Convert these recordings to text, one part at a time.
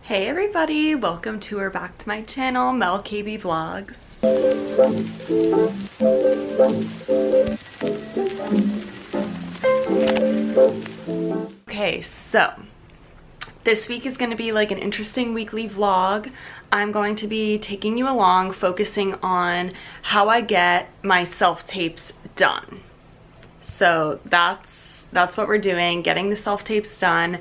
Hey everybody, welcome to or back to my channel, Mel KB Vlogs. Okay, so this week is going to be like an interesting weekly vlog. I'm going to be taking you along, focusing on how I get my self-tapes done. So that's what we're doing, getting the self-tapes done.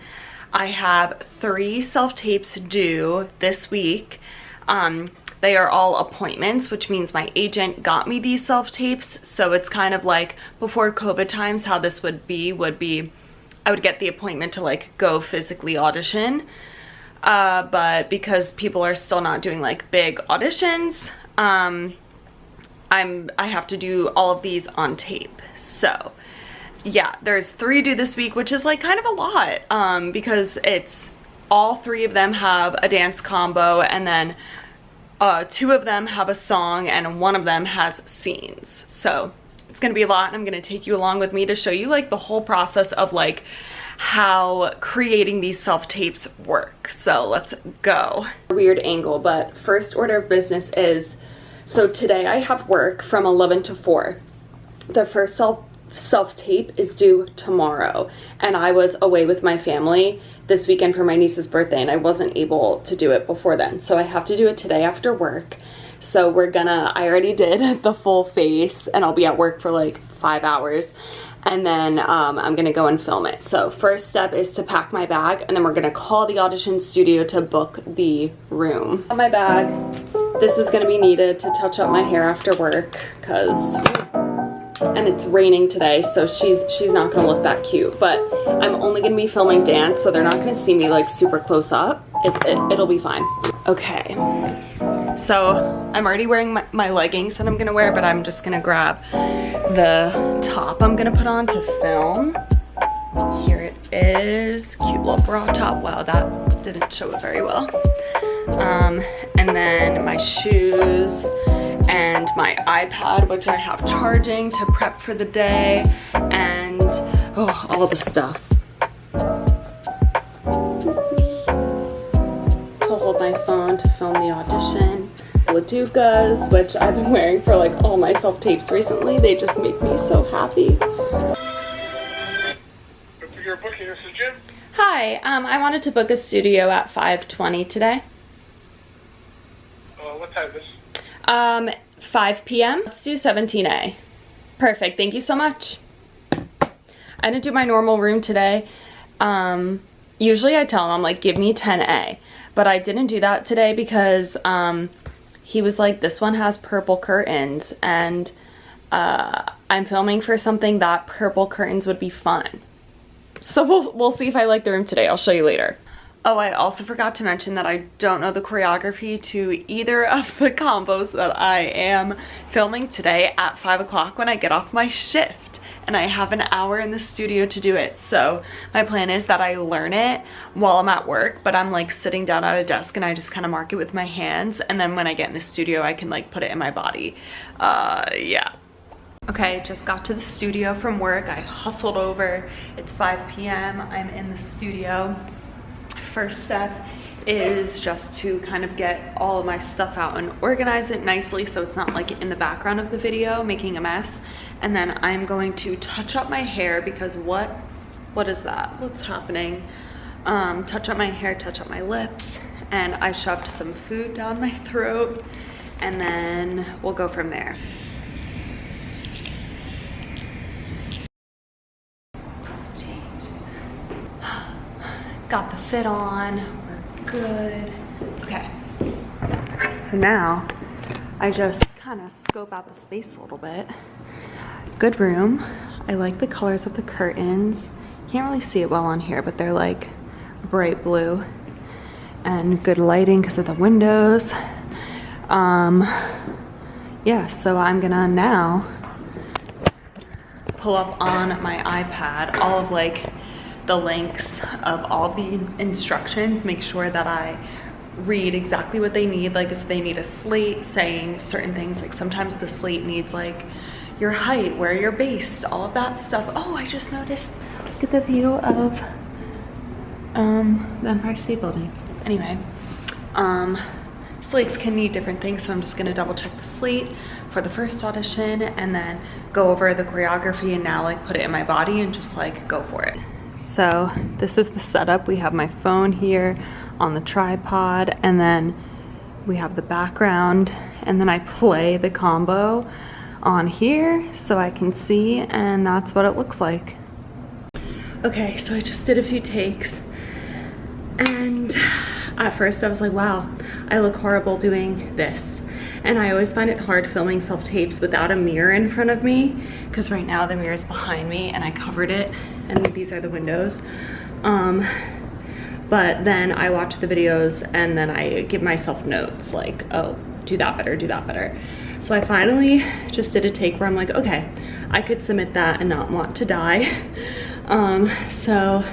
I have 3 self-tapes due this week. They are all appointments, which means my agent got me these self-tapes. So it's kind of like before COVID times, how this would be I would get the appointment to like go physically audition. But because people are still not doing like big auditions, I have to do all of these on tape. So yeah, there's 3 due this week, which is like kind of a lot, because it's all 3 of them have a dance combo, and then 2 of them have a song, and 1 of them has scenes. So it's gonna be a lot, and I'm gonna take you along with me to show you like the whole process of like how creating these self-tapes work. So let's go. Weird angle, but first order of business is, so today I have work from 11 to 4. The first self-tape is due tomorrow, and I was away with my family this weekend for my niece's birthday, and I wasn't able to do it before then, so I have to do it today after work. So I already did the full face, and I'll be at work for like 5 hours, and then I'm gonna go and film it. So first step is to pack my bag, and then we're gonna call the audition studio to book the room. My bag, this is gonna be needed to touch up my hair after work, and it's raining today, so she's not gonna look that cute, but I'm only gonna be filming dance, so they're not gonna see me like super close up. It'll be fine. Okay, so I'm already wearing my leggings that I'm gonna wear, but I'm just gonna grab the top I'm gonna put on to film. Here it is, cute little bra top. Wow, that didn't show it very well. And then my shoes, and my iPad, which I have charging to prep for the day, and all the stuff to hold my phone to film the audition. Ladukas, which I've been wearing for like all my self-tapes recently. They just make me so happy. Your booking, this is Jim. Hi, I wanted to book a studio at 5:20 today. What time is this? 5 p.m. Let's do 17A. Perfect, thank you so much. I didn't do my normal room today. Usually I tell him, I'm like, give me 10A. But I didn't do that today because he was like, this one has purple curtains, and I'm filming for something that purple curtains would be fun. So we'll see if I like the room today. I'll show you later. Oh, I also forgot to mention that I don't know the choreography to either of the combos that I am filming today at 5 o'clock when I get off my shift. And I have an hour in the studio to do it. So my plan is that I learn it while I'm at work, but I'm like sitting down at a desk and I just kind of mark it with my hands. And then when I get in the studio, I can like put it in my body. Yeah. Okay, just got to the studio from work. I hustled over. It's 5 p.m. I'm in the studio. First step is just to kind of get all of my stuff out and organize it nicely so it's not like in the background of the video making a mess. And then I'm going to touch up my hair because what is that? What's happening? Touch up my hair, touch up my lips, and I shoved some food down my throat, and then we'll go from there. Got the fit on, we're good. Okay, so now I just kind of scope out the space a little bit. Good room. I like the colors of the curtains. Can't really see it well on here, but they're like bright blue, and good lighting because of the windows. Yeah, so I'm gonna now pull up on my iPad all of like the links of all the instructions, make sure that I read exactly what they need. Like if they need a slate saying certain things, like sometimes the slate needs like your height, where you're based, all of that stuff. Oh, I just noticed, look at the view of the Empire State Building. Anyway, Slates can need different things, so I'm just gonna double check the slate for the first audition and then go over the choreography and now like put it in my body and just like go for it. So this is the setup. We have my phone here on the tripod, and then we have the background, and then I play the combo on here so I can see, and that's what it looks like. Okay, so I just did a few takes, and at first I was like, wow, I look horrible doing this. And I always find it hard filming self-tapes without a mirror in front of me, because right now the mirror is behind me and I covered it, and these are the windows. But then I watch the videos and then I give myself notes like, oh, do that better, do that better. So I finally just did a take where I'm like, okay, I could submit that and not want to die. So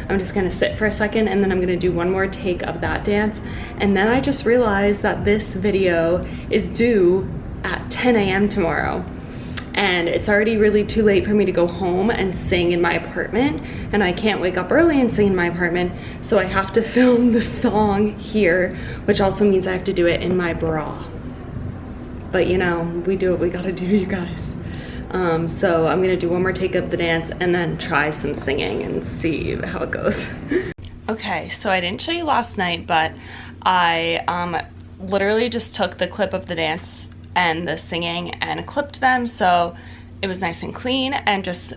I'm just gonna sit for a second and then I'm gonna do one more take of that dance. And then I just realized that this video is due at 10 a.m. tomorrow. And it's already really too late for me to go home and sing in my apartment. And I can't wake up early and sing in my apartment. So I have to film the song here, which also means I have to do it in my bra. But you know, we do what we gotta do, you guys. So I'm gonna do one more take of the dance and then try some singing and see how it goes. Okay, so I didn't show you last night, but I literally just took the clip of the dance and the singing and clipped them, so it was nice and clean, and just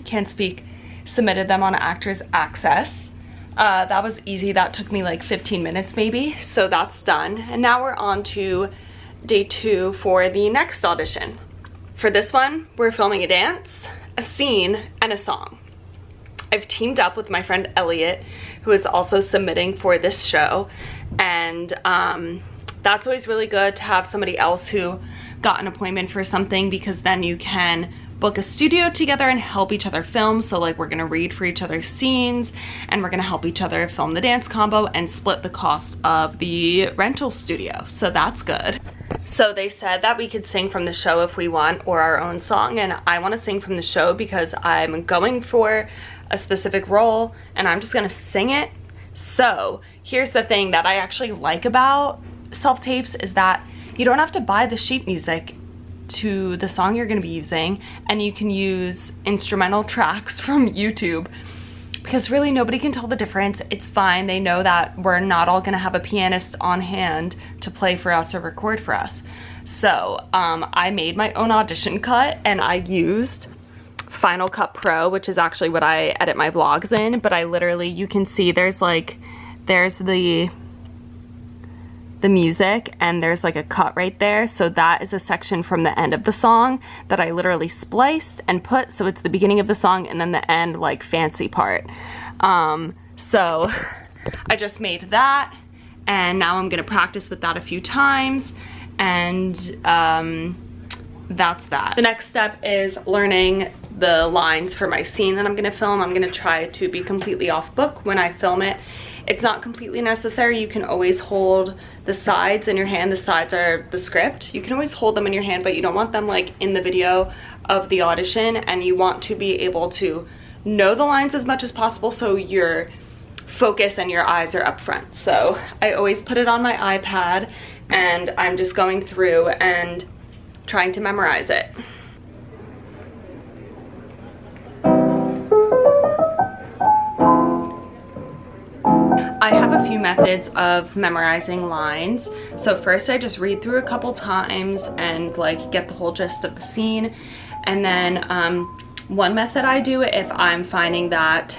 can't speak, submitted them on Actors Access. That was easy. That took me like 15 minutes maybe, so that's done. And now we're on to day 2 for the next audition. For this one, we're filming a dance, a scene, and a song. I've teamed up with my friend Elliot, who is also submitting for this show, and that's always really good to have somebody else who got an appointment for something, because then you can book a studio together and help each other film. So like, we're gonna read for each other's scenes and we're gonna help each other film the dance combo and split the cost of the rental studio. So that's good. So they said that we could sing from the show if we want, or our own song, and I want to sing from the show because I'm going for a specific role and I'm just gonna sing it. So here's the thing that I actually like about self-tapes is that you don't have to buy the sheet music to the song you're going to be using, and you can use instrumental tracks from YouTube, because really nobody can tell the difference. It's fine. They know that we're not all going to have a pianist on hand to play for us or record for us. So I made my own audition cut and I used Final Cut Pro, which is actually what I edit my vlogs in, but I literally, you can see there's the music and there's like a cut right there. So that is a section from the end of the song that I literally spliced and put, so it's the beginning of the song and then the end like fancy part. So I just made that, and now I'm gonna practice with that a few times, and that's that. The next step is learning the lines for my scene that I'm gonna film. I'm gonna try to be completely off book when I film it. It's not completely necessary. You can always hold the sides in your hand. The sides are the script. You can always hold them in your hand, but you don't want them like in the video of the audition, and you want to be able to know the lines as much as possible so your focus and your eyes are up front. So I always put it on my iPad and I'm just going through and trying to memorize it. I have a few methods of memorizing lines. So first I just read through a couple times and like get the whole gist of the scene. And then one method I do if I'm finding that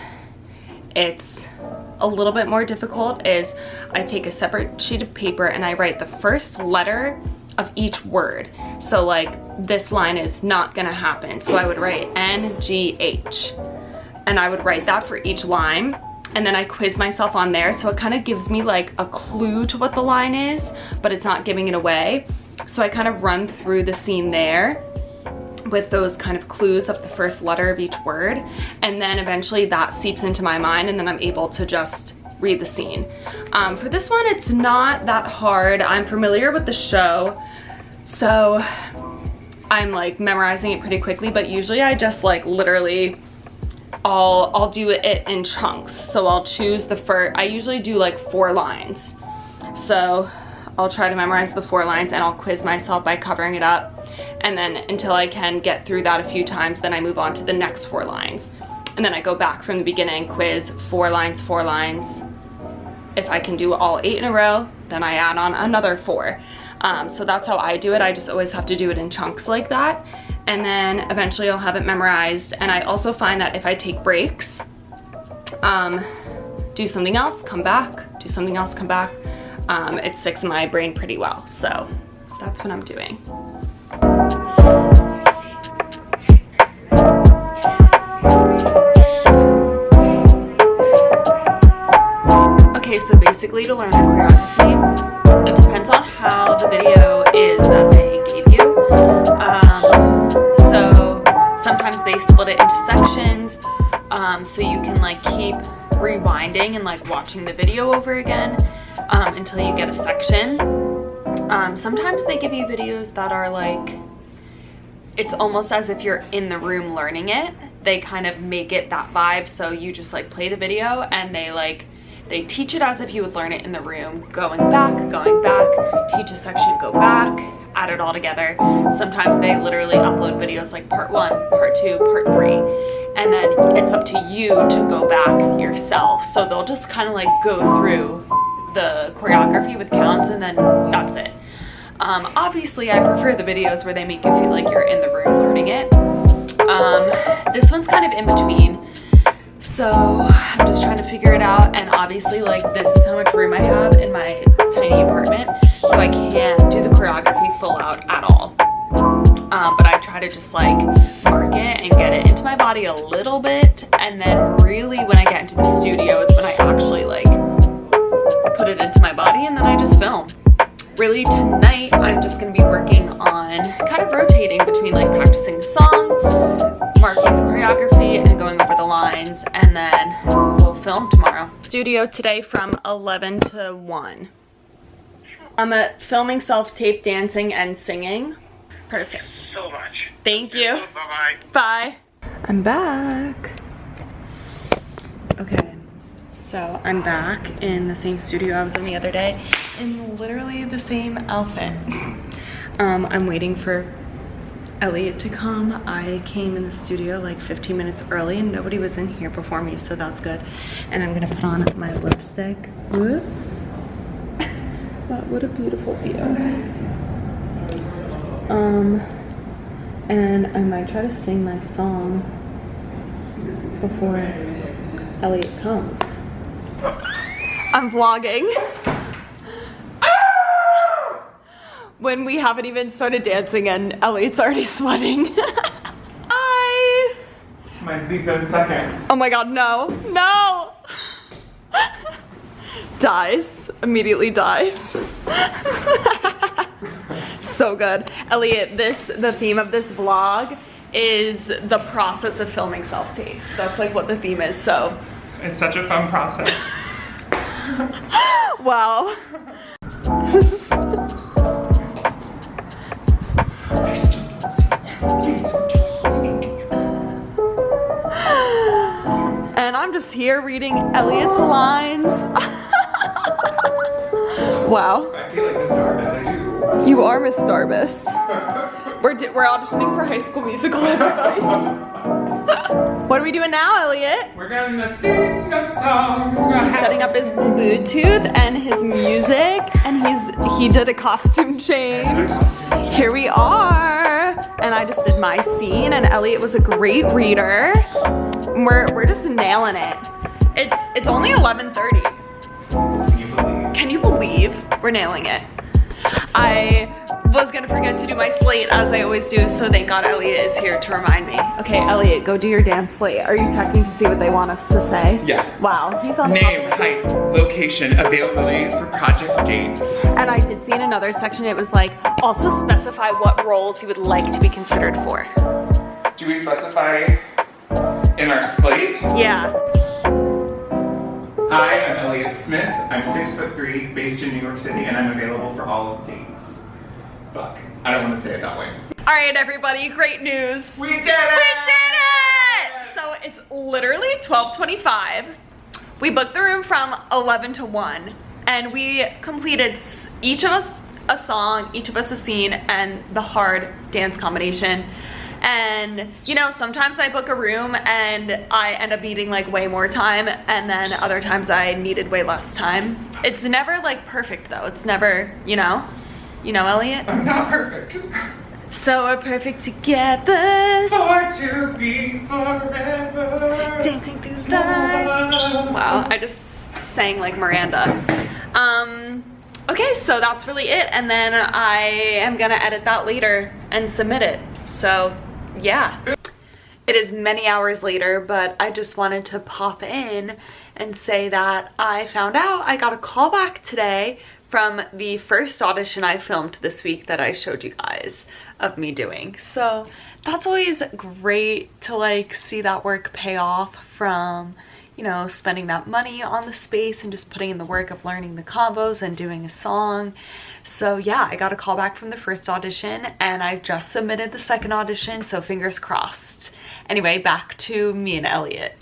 it's a little bit more difficult is I take a separate sheet of paper and I write the first letter of each word. So like this line is not gonna happen. So I would write NGH and I would write that for each line. And then I quiz myself on there, so it kind of gives me like a clue to what the line is, but it's not giving it away. So I kind of run through the scene there with those kind of clues of the first letter of each word, and then eventually that seeps into my mind, and then I'm able to just read the scene. For this one, it's not that hard. I'm familiar with the show, so I'm like memorizing it pretty quickly, but usually I just like literally I'll do it in chunks. So I'll choose the first, I usually do like 4 lines. So I'll try to memorize the 4 lines and I'll quiz myself by covering it up. And then until I can get through that a few times, then I move on to the next 4 lines. And then I go back from the beginning, quiz, 4 lines, 4 lines. If I can do all 8 in a row, then I add on another 4. So that's how I do it. I just always have to do it in chunks like that. And then eventually I'll have it memorized. And I also find that if I take breaks, do something else, come back, do something else, come back, it sticks in my brain pretty well. So that's what I'm doing. Okay, so basically to learn the choreography, it depends on how the video is that they gave you. So sometimes they split it into sections, so you can like keep rewinding and like watching the video over again until you get a section. Sometimes they give you videos that are like, it's almost as if you're in the room learning it. They kind of make it that vibe, so you just like play the video and they teach it as if you would learn it in the room, going back, teach a section, go back, add it all together. Sometimes they literally upload videos like part 1, part 2, part 3, and then it's up to you to go back yourself. So they'll just kind of like go through the choreography with counts and then that's it. Obviously I prefer the videos where they make you feel like you're in the room learning it. This one's kind of in between. So I'm just trying to figure it out, and obviously like this is how much room I have in my tiny apartment, so I can't do the choreography full out at all. But I try to just like mark it and get it into my body a little bit, and then really when I get into the studio is when I actually like put it into my body, and then I just film. Really tonight I'm just going to be working on kind of rotating between like practicing the song, marking the choreography, and going over the lines, and then we'll film tomorrow. Studio today from 11 to 1. I'm filming self-tape, dancing, and singing. Perfect. So much. Thank you. Bye-bye. Bye. I'm back. Okay, so I'm back in the same studio I was in the other day in literally the same outfit. I'm waiting for Elliot to come. I came in the studio like 15 minutes early and nobody was in here before me, so that's good. And I'm gonna put on my lipstick. Whoop. But what a beautiful view. And I might try to sing my song before Elliot comes. I'm vlogging. When we haven't even started dancing and Elliot's already sweating. Hi! Might be 10 seconds. Oh my god, no. No! Dies. Immediately dies. So good. Elliot, the theme of this vlog is the process of filming self-tapes. That's like what the theme is, so. It's such a fun process. Wow. And I'm just here reading Elliot's lines. Wow. I feel like Miss Darbus, I do. You are Miss Darbus. We're auditioning for High School Musical, everybody. What are we doing now, Elliot? We're gonna sing a song. He's setting up his Bluetooth and his music, and he did a costume change. Here we are. And I just did my scene, and Elliot was a great reader. We're just nailing it. It's only 11:30. Can you believe we're nailing it? I was gonna forget to do my slate as I always do, so thank God Elliot is here to remind me. Okay, Elliot, go do your damn slate. Are you checking to see what they want us to say? Yeah. Wow, he's on Name, height, location, availability for project dates. And I did see in another section it was like, also specify what roles you would like to be considered for. Do we specify in our slate? Yeah. Hi, I'm Elliot Smith. I'm 6'3", based in New York City, and I'm available for all dates. Fuck. I don't want to say it that way. All right, everybody, great news. We did it! We did it! So it's literally 12:25. We booked the room from 11 to 1 and we completed each of us a song, each of us a scene, and the hard dance combination. And you know, sometimes I book a room and I end up needing like way more time, and then other times I needed way less time. It's never like perfect though. It's never, you know, Elliot? I'm not perfect. So we're perfect together. For to be forever. Dancing through life. Wow, I just sang like Miranda. Okay, so that's really it. And then I am gonna edit that later and submit it. So yeah. It is many hours later, but I just wanted to pop in and say that I found out I got a call back today from the first audition I filmed this week that I showed you guys of me doing. So that's always great to like see that work pay off from, you know, spending that money on the space and just putting in the work of learning the combos and doing a song. So yeah, I got a call back from the first audition and I just submitted the second audition, so fingers crossed. Anyway, back to me and Elliot.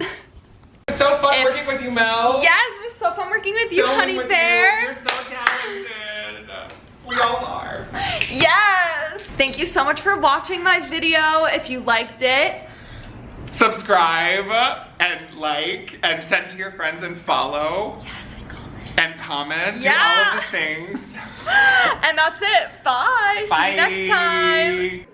It's so fun working with you, Mel. Yes, it was so fun working with you, Filming honey with bear. You. You're so talented. We all are. Yes! Thank you so much for watching my video. If you liked it, subscribe and like and send to your friends and follow. Yes, and comment. And comment. Yeah. Do all of the things. And that's it. Bye. Bye. See you next time.